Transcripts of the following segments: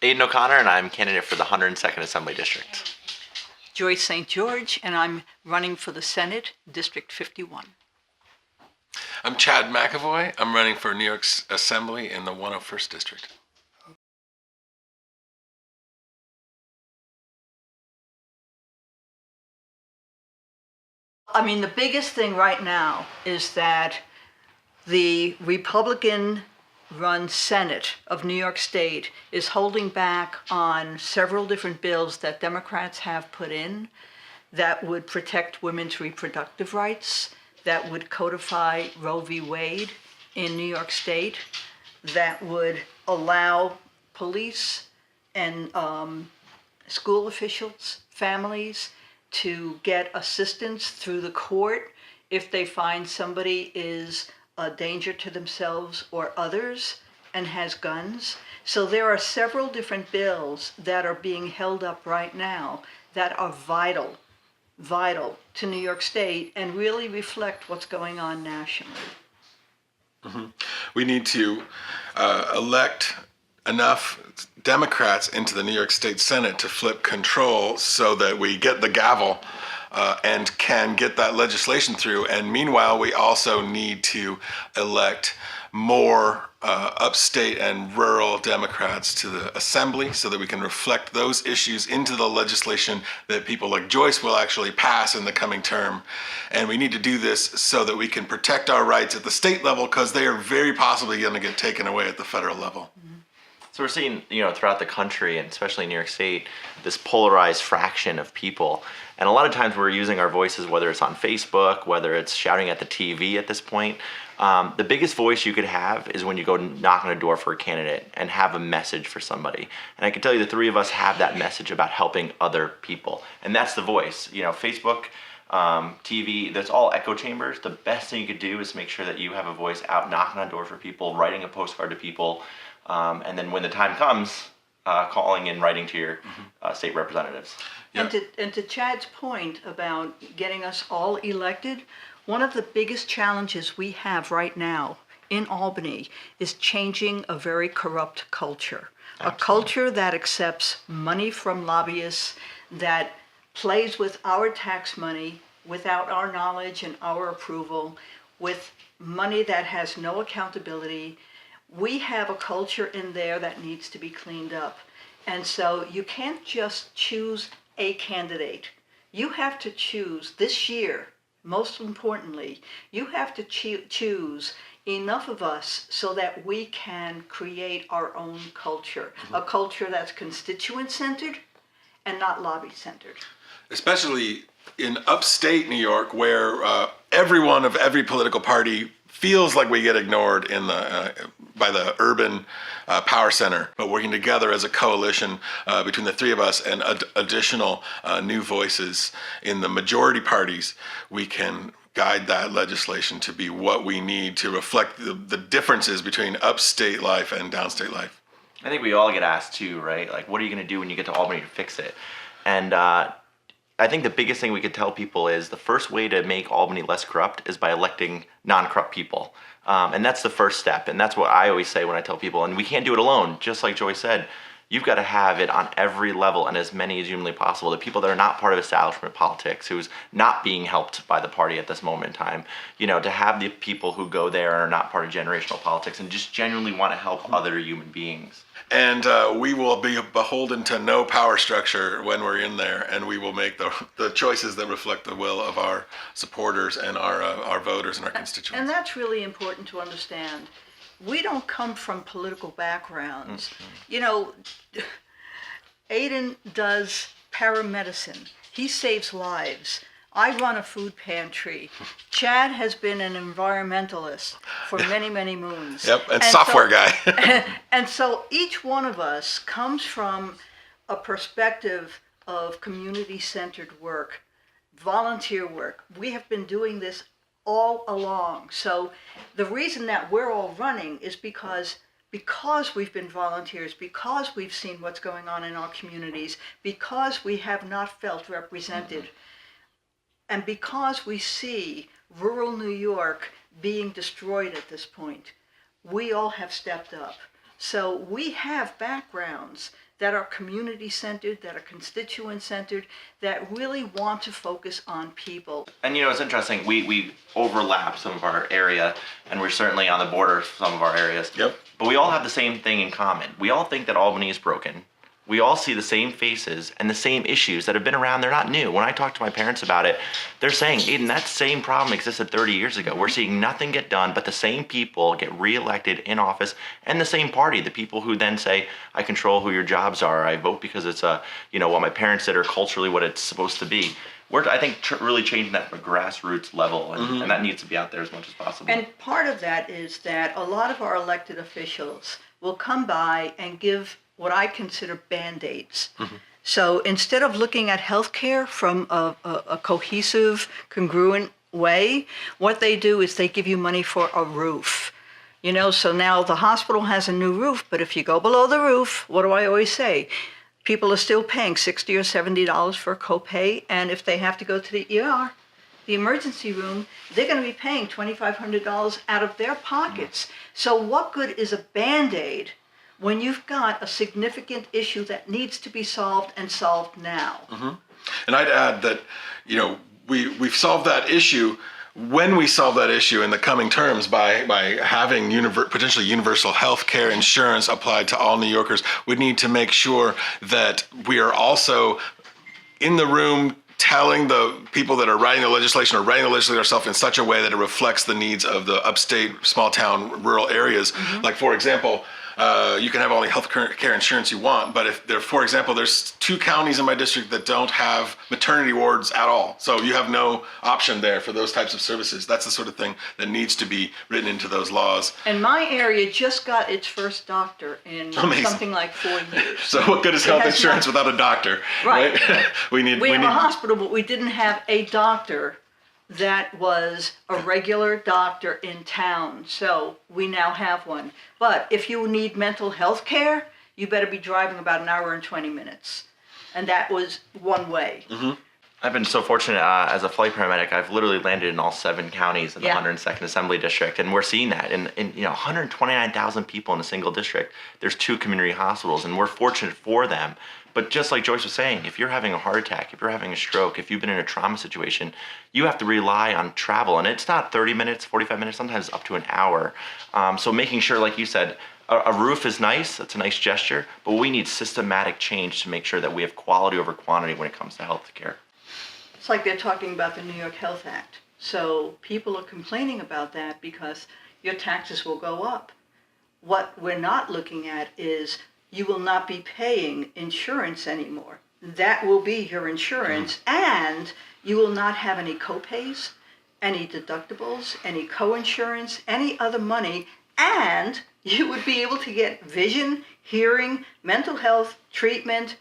Aidan O'Connor, and I'm candidate for the 102nd Assembly District. Joyce St. George, and I'm running for the Senate, District 51. I'm Chad McEvoy. I'm running for New York's Assembly in the 101st District. I mean, the biggest thing right now is that the Republican-run Senate of New York State is holding back on several different bills that Democrats have put in that would protect women's reproductive rights, that would codify Roe v. Wade in New York State, that would allow police and school officials, families, to get assistance through the court if they find somebody is a danger to themselves or others and has guns. So there are several different bills that are being held up right now that are vital to New York State and really reflect what's going on nationally. Mm-hmm. We need to elect enough Democrats into the New York State Senate to flip control so that we get the gavel and can get that legislation through. And meanwhile, we also need to elect more upstate and rural Democrats to the Assembly so that we can reflect those issues into the legislation that people like Joyce will actually pass in the coming term. And we need to do this so that we can protect our rights at the state level, because they are very possibly going to get taken away at the federal level. Mm-hmm. So we're seeing, throughout the country, and especially in New York State, this polarized fraction of people. And a lot of times we're using our voices, whether it's on Facebook, whether it's shouting at the TV at this point. The biggest voice you could have is when you go knock on a door for a candidate and have a message for somebody. And I can tell you the three of us have that message about helping other people. And that's the voice. Facebook, TV, that's all echo chambers. The best thing you could do is make sure that you have a voice out knocking on doors for people, writing a postcard to people, and then when the time comes, calling and writing to your state representatives. Yeah. And to Chad's point about getting us all elected, one of the biggest challenges we have right now in Albany is changing a very corrupt culture. Absolutely. A culture that accepts money from lobbyists, that plays with our tax money without our knowledge and our approval, with money that has no accountability. We have a culture in there that needs to be cleaned up. And so you can't just choose a candidate. You have to choose this year, most importantly, you have to choose enough of us so that we can create our own culture, a culture that's constituent-centered and not lobby-centered. Especially in upstate New York, where everyone of every political party feels like we get ignored by the urban power center, but working together as a coalition between the three of us and additional new voices in the majority parties, we can guide that legislation to be what we need to reflect the differences between upstate life and downstate life. I think we all get asked too, right? Like, what are you going to do when you get to Albany to fix it? And I think the biggest thing we could tell people is the first way to make Albany less corrupt is by electing non-corrupt people. And that's the first step. And that's what I always say when I tell people. And we can't do it alone. Just like Joyce said, you've got to have it on every level and as many as humanly possible. The people that are not part of establishment politics, who's not being helped by the party at this moment in time, to have the people who go there and are not part of generational politics and just genuinely want to help other human beings. And we will be beholden to no power structure when we're in there, and we will make the choices that reflect the will of our supporters and our voters and our constituents. And that's really important to understand. We don't come from political backgrounds. Mm-hmm. Aidan does paramedicine. He saves lives. I run a food pantry. Chad has been an environmentalist for many, many moons. Yep, and software guy. And so each one of us comes from a perspective of community-centered work, volunteer work. We have been doing this all along. So the reason that we're all running is because we've been volunteers, because we've seen what's going on in our communities, because we have not felt represented. Mm-hmm. And because we see rural New York being destroyed at this point, we all have stepped up. So we have backgrounds that are community-centered, that are constituent-centered, that really want to focus on people. And it's interesting, we overlap some of our area, and we're certainly on the border of some of our areas. Yep. But we all have the same thing in common. We all think that Albany is broken. We all see the same faces and the same issues that have been around. They're not new. When I talk to my parents about it, they're saying, Aidan, that same problem existed 30 years ago. We're seeing nothing get done, but the same people get reelected in office, and the same party, the people who then say, I control who your jobs are. I vote because it's what my parents did, or culturally what it's supposed to be. We're, I think, really changing that at a grassroots level, and that needs to be out there as much as possible. And part of that is that a lot of our elected officials will come by and give what I consider Band-Aids. So instead of looking at healthcare from a cohesive, congruent way, what they do is they give you money for a roof. So now the hospital has a new roof, but if you go below the roof, what do I always say? People are still paying $60 or $70 for a copay, and if they have to go to the ER, the emergency room, they're going to be paying $2,500 out of their pockets. So what good is a Band-Aid when you've got a significant issue that needs to be solved, and solved now? And I'd add that, we've solved that issue. When we solve that issue in the coming terms by having potentially universal health care insurance applied to all New Yorkers, we need to make sure that we are also in the room telling the people that are writing the legislation, or writing the legislation ourselves in such a way that it reflects the needs of the upstate, small town, rural areas. Like, for example, you can have all the health care insurance you want, but if there, for example, there's 2 counties in my district that don't have maternity wards at all. So you have no option there for those types of services. That's the sort of thing that needs to be written into those laws. And my area just got its first doctor in something like 4 years. So what good is health insurance without a doctor? Right. we have a hospital, but we didn't have a doctor that was a regular doctor in town. So we now have one. But if you need mental health care, you better be driving about an hour and 20 minutes. And that was one way. I've been so fortunate as a flight paramedic. I've literally landed in all 7 counties in the 102nd Assembly District, and we're seeing that in 129,000 people in a single district. There's 2 community hospitals, and we're fortunate for them. But just like Joyce was saying, if you're having a heart attack, if you're having a stroke, if you've been in a trauma situation, you have to rely on travel, and it's not 30 minutes, 45 minutes, sometimes up to an hour. So making sure, like you said, a roof is nice, it's a nice gesture, but we need systematic change to make sure that we have quality over quantity when it comes to health care. It's like they're talking about the New York Health Act. So people are complaining about that because your taxes will go up. What we're not looking at is you will not be paying insurance anymore. That will be your insurance, and you will not have any copays, any deductibles, any coinsurance, any other money, and you would be able to get vision, hearing, mental health, treatment,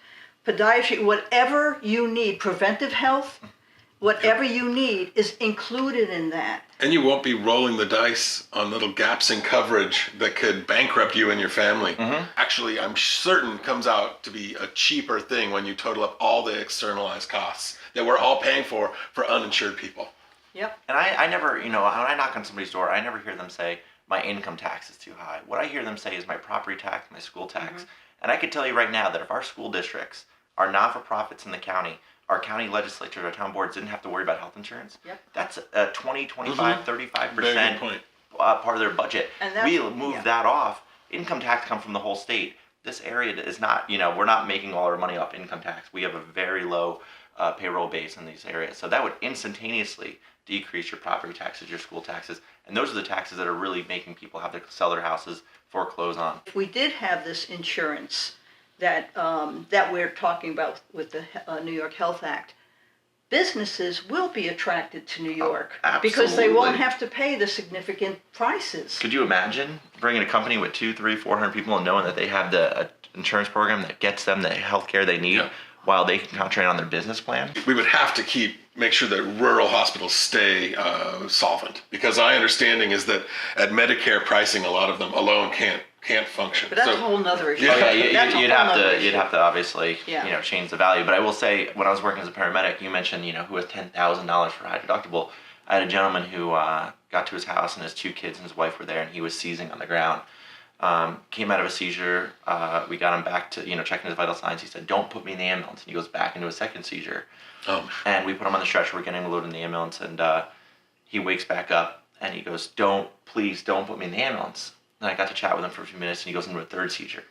podiatry, whatever you need, preventive health, whatever you need is included in that. And you won't be rolling the dice on little gaps in coverage that could bankrupt you and your family. Actually, I'm certain comes out to be a cheaper thing when you total up all the externalized costs that we're all paying for uninsured people. Yep. And I never, when I knock on somebody's door, I never hear them say, my income tax is too high. What I hear them say is my property tax, my school tax. And I can tell you right now that if our school districts are not-for-profits in the county, our county legislatures, our town boards didn't have to worry about health insurance. That's a 20, 25, 35% part of their budget. We move that off. Income tax comes from the whole state. This area is not, we're not making all our money off income tax. We have a very low payroll base in these areas. So that would instantaneously decrease your property taxes, your school taxes. And those are the taxes that are really making people have to sell their houses, foreclose on. If we did have this insurance that we're talking about with the New York Health Act, businesses will be attracted to New York because they won't have to pay the significant prices. Could you imagine bringing a company with 200, 300, 400 people and knowing that they have the insurance program that gets them the health care they need while they can concentrate on their business plan? We would have to make sure that rural hospitals stay solvent, because my understanding is that at Medicare pricing, a lot of them alone can't function. But that's a whole nother issue. You'd have to obviously change the value. But I will say, when I was working as a paramedic, you mentioned who has $10,000 for high deductible. I had a gentleman who got to his house and his 2 kids and his wife were there, and he was seizing on the ground. came out of a seizure. We got him back to, checking his vital signs. He said, "Don't put me in the ambulance." And he goes back into a second seizure. Oh. And we put him on the stretcher. We're getting him loaded in the ambulance. And he wakes back up and he goes, please don't put me in the ambulance. And I got to chat with him for a few minutes and he goes into a third seizure.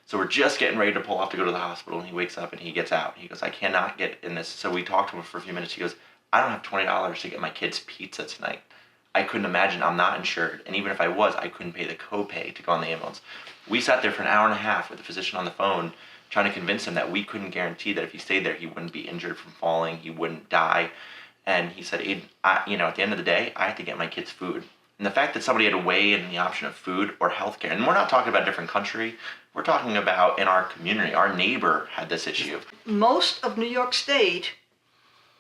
So we're just getting ready to pull off to go to the hospital. And he wakes up and he gets out. He goes, "I cannot get in this." So we talked to him for a few minutes. He goes, "I don't have $20 to get my kids pizza tonight. I couldn't imagine. I'm not insured. And even if I was, I couldn't pay the copay to go on the ambulance." We sat there for an hour and a half with the physician on the phone trying to convince him that we couldn't guarantee that if he stayed there, he wouldn't be injured from falling, he wouldn't die. And he said, "Aidan, at the end of the day, I have to get my kids food." And the fact that somebody had to weigh in the option of food or healthcare, and we're not talking about a different country, we're talking about in our community, our neighbor had this issue. Most of New York State,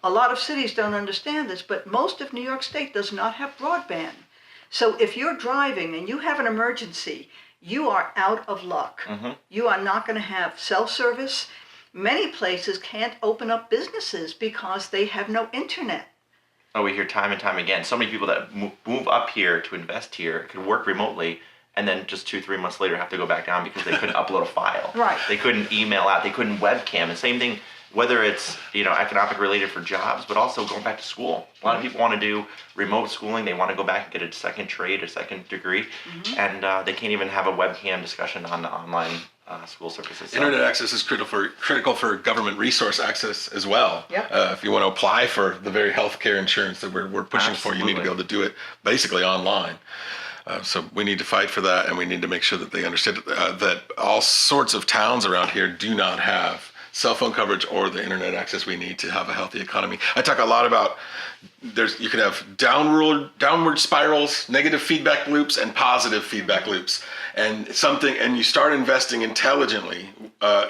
a lot of cities don't understand this, but most of New York State does not have broadband. So if you're driving and you have an emergency, you are out of luck. Mm-hmm. You are not going to have cell service. Many places can't open up businesses because they have no internet. Oh, we hear time and time again. So many people that move up here to invest here could work remotely and then just 2-3 months later have to go back down because they couldn't upload a file. Right. They couldn't email out. They couldn't webcam. And same thing, whether it's economic related for jobs, but also going back to school. A lot of people want to do remote schooling. They want to go back and get a second trade, a second degree, and they can't even have a webcam discussion on the online school services. So, Internet access is critical for government resource access as well. Yep. If you want to apply for the very healthcare insurance that we're pushing for, you need to be able to do it basically online. So we need to fight for that, and we need to make sure that they understand that all sorts of towns around here do not have cell phone coverage or the internet access we need to have a healthy economy. I talk a lot about you can have downward spirals, negative feedback loops, and positive feedback loops. And you start investing intelligently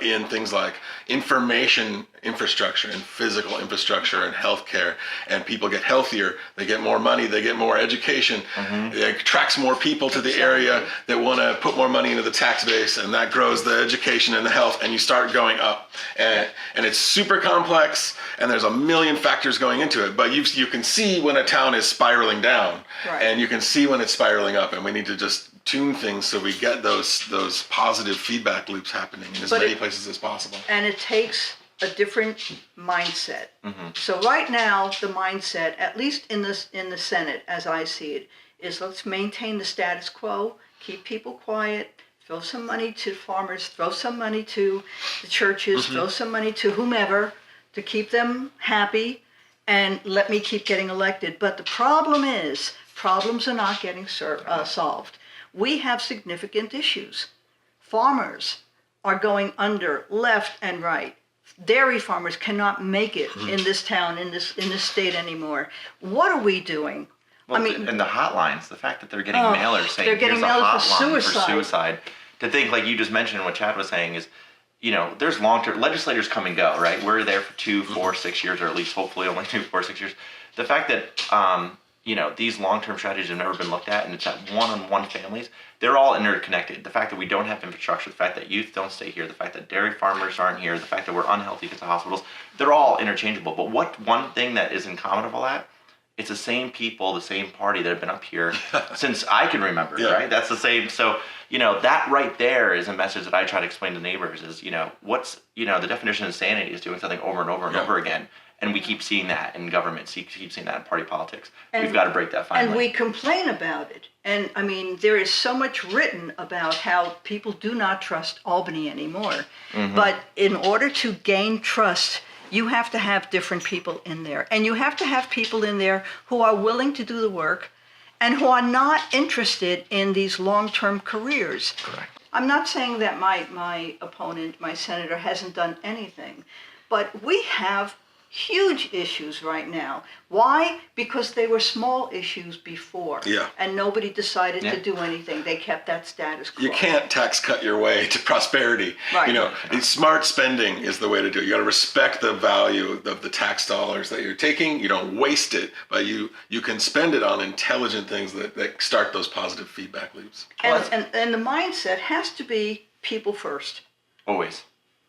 in things like information infrastructure and physical infrastructure and healthcare, and people get healthier, they get more money, they get more education, it attracts more people to the area that want to put more money into the tax base, and that grows the education and the health, and you start going up. And it's super complex, and there's a million factors going into it, but you can see when a town is spiraling down, right, and you can see when it's spiraling up, and we need to just tune things so we get those positive feedback loops happening in as many places as possible. And it takes a different mindset. So right now, the mindset, at least in the Senate, as I see it, is let's maintain the status quo, keep people quiet, throw some money to farmers, throw some money to the churches, throw some money to whomever to keep them happy, and let me keep getting elected. But the problem is, problems are not getting solved. We have significant issues. Farmers are going under left and right. Dairy farmers cannot make it in this town, in this state anymore. What are we doing? Well, and the hotlines, the fact that they're getting mailers saying they're getting here's a mailers hotline for for suicide. To think, like you just mentioned, what Chad was saying is, there's long-term legislators come and go, right? We're there for 2, 4, 6 years, or at least hopefully only 2, 4, 6 years. The fact that these long-term strategies have never been looked at, and it's at one-on-one families, they're all interconnected. The fact that we don't have infrastructure, the fact that youth don't stay here, the fact that dairy farmers aren't here, the fact that we're unhealthy because of hospitals, they're all interchangeable. But one thing that is in common of all that, it's the same people, the same party that have been up here since I can remember, right? That's the same. So, that right there is a message that I try to explain to neighbors is, what's, the definition of insanity is doing something over and over and over again. And we keep seeing that in government, keep seeing that in party politics. We've got to break that finally. And we complain about it. And I mean, there is so much written about how people do not trust Albany anymore. But in order to gain trust, you have to have different people in there. And you have to have people in there who are willing to do the work and who are not interested in these long-term careers. Correct. I'm not saying that my opponent, my senator, hasn't done anything. But we have huge issues right now. Why? Because they were small issues before. And nobody decided to do anything. They kept that status quo. You can't tax cut your way to prosperity. Right. Smart spending is the way to do it. You got to respect the value of the tax dollars that you're taking. You don't waste it, but you can spend it on intelligent things that start those positive feedback loops. And the mindset has to be people first. Always.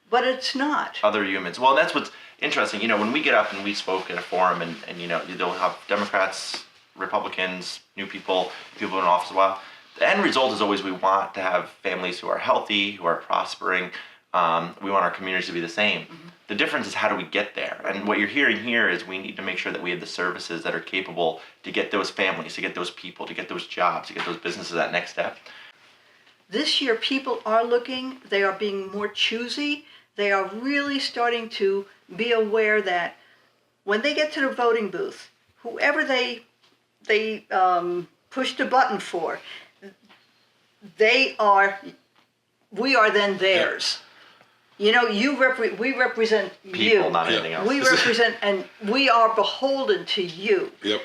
But it's not. Other humans. Well, that's what's interesting. When we get up and we spoke at a forum and they'll have Democrats, Republicans, new people in office a while. the end result is always we want to have families who are healthy, who are prospering. We want our communities to be the same. The difference is how do we get there? And what you're hearing here is we need to make sure that we have the services that are capable to get those families, to get those people, to get those jobs, to get those businesses that next step. This year, people are looking, they are being more choosy. They are really starting to be aware that when they get to the voting booth, whoever they push the button for, we are then theirs. You know, we represent People, you. not anything else. We represent, and we are beholden to you. Yep.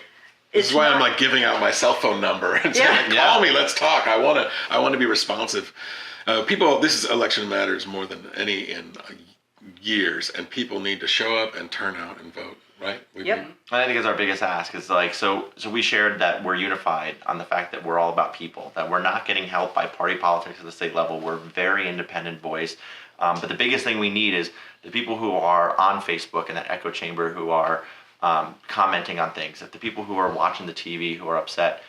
This is why I'm like giving out my cell phone number and saying, call me, let's talk. I want to be responsive. People, this is election matters more than any in years, and people need to show up and turn out and vote, right? Yep. I think it's our biggest ask. Is like so we shared that we're unified on the fact that we're all about people, that we're not getting helped by party politics at the state level. We're a very independent voice. But the biggest thing we need is the people who are on Facebook in that echo chamber, who are commenting on things, that the people who are watching the TV, who are upset.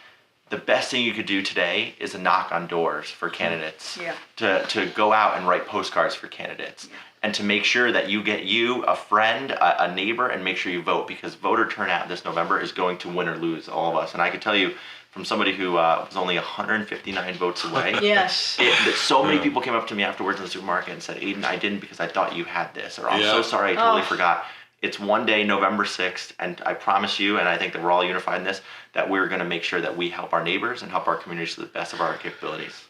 The best thing you could do today is a knock on doors for candidates, to go out and write postcards for candidates, and to make sure that you get a friend, a neighbor, and make sure you vote, because voter turnout this November is going to win or lose all of us. And I can tell you, from somebody who was only 159 votes away. Yes. That so many people came up to me afterwards in the supermarket and said, Aidan, I didn't because I thought you had this, or I'm so sorry, I totally forgot. It's one day, November 6th, and I promise you, and I think that we're all unified in this, that we're going to make sure that we help our neighbors and help our communities to the best of our capabilities.